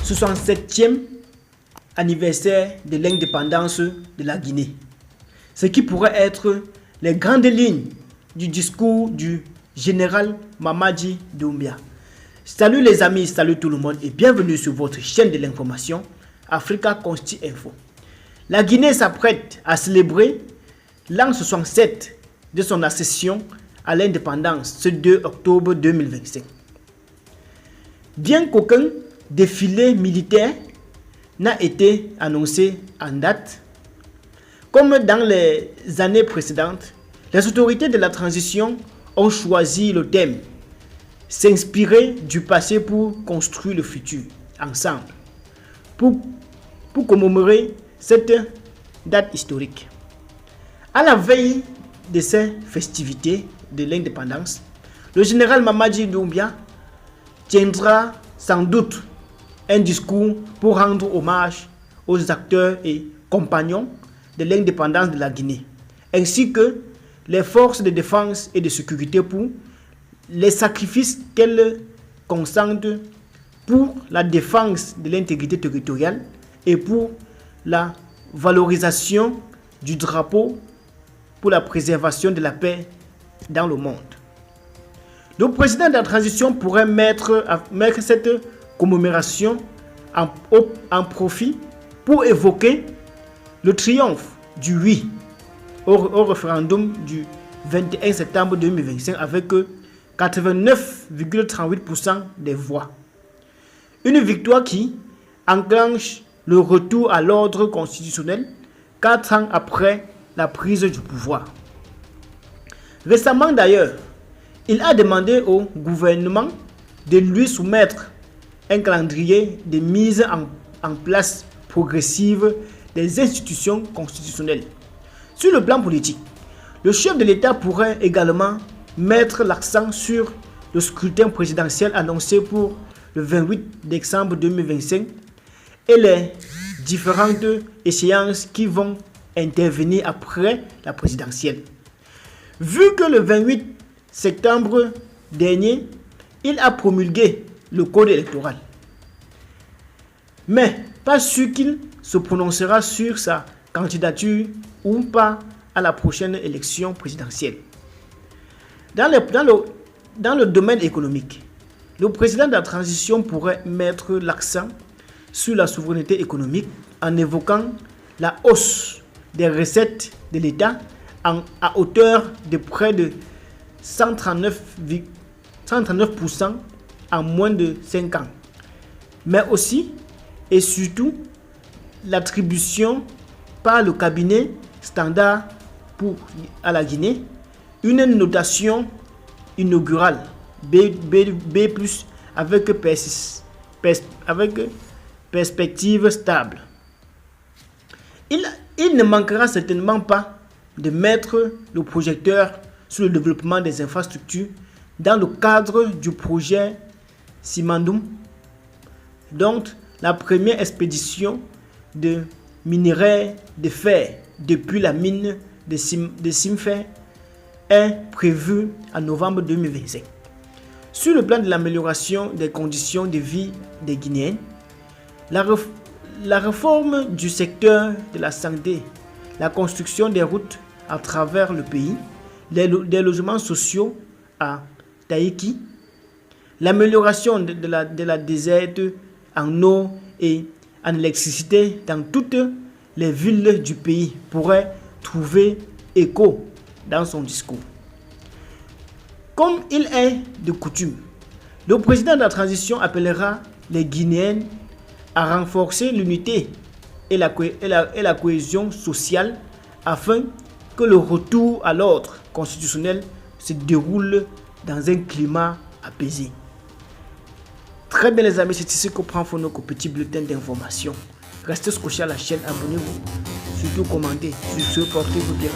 67e anniversaire de l'indépendance de la Guinée. Ce qui pourrait être les grandes lignes du discours du général Mamadi Doumbouya. Salut les amis, salut tout le monde et bienvenue sur votre chaîne de l'information Africa Consti Info. La Guinée s'apprête à célébrer l'an 67 de son accession à l'indépendance ce 2 octobre 2025. Bien qu'aucun défilé militaire n'a été annoncé en date, comme dans les années précédentes, les autorités de la transition ont choisi le thème « S'inspirer du passé pour construire le futur ensemble » pour commémorer cette date historique. À la veille de ces festivités de l'indépendance, le général Mamadi Doumbouya tiendra sans doute un discours pour rendre hommage aux acteurs et compagnons de l'indépendance de la Guinée, ainsi que les forces de défense et de sécurité pour les sacrifices qu'elles consentent pour la défense de l'intégrité territoriale et pour la valorisation du drapeau pour la préservation de la paix dans le monde. Le président de la transition pourrait mettre cette commémoration en profit pour évoquer le triomphe du oui au référendum du 21 septembre 2025 avec 89,38% des voix. Une victoire qui enclenche le retour à l'ordre constitutionnel 4 ans après la prise du pouvoir. Récemment d'ailleurs, il a demandé au gouvernement de lui soumettre un calendrier de mise en place progressive des institutions constitutionnelles. Sur le plan politique, le chef de l'État pourrait également mettre l'accent sur le scrutin présidentiel annoncé pour le 28 décembre 2025 et les différentes échéances qui vont intervenir après la présidentielle. Vu que le 28 septembre dernier, il a promulgué le code électoral, mais pas sûr qu'il se prononcera sur sa candidature ou pas à la prochaine élection présidentielle. Dans le domaine économique, le président de la transition pourrait mettre l'accent sur la souveraineté économique en évoquant la hausse des recettes de l'État à hauteur de près de 139% en moins de 5 ans, mais aussi et surtout l'attribution par le cabinet standard à la Guinée une notation inaugurale B+ avec perspective stable. Il ne manquera certainement pas de mettre le projecteur sur le développement des infrastructures dans le cadre du projet Simandou, dont la première expédition de minerais de fer depuis la mine de Simfer est prévue en novembre 2025. Sur le plan de l'amélioration des conditions de vie des Guinéens, la réforme du secteur de la santé, la construction des routes à travers le pays, des logements sociaux à Taïki, l'amélioration de la desserte en eau et en électricité dans toutes les villes du pays pourraient trouver écho dans son discours. Comme il est de coutume, le président de la transition appellera les Guinéens à renforcer l'unité et la cohésion sociale afin que le retour à l'ordre constitutionnel se déroule dans un climat apaisé. Très bien les amis, c'est ici qu'on prend fin de nos petits bulletins d'information. Restez scotchés à la chaîne, abonnez-vous, surtout commentez, sur ce portez-vous bien.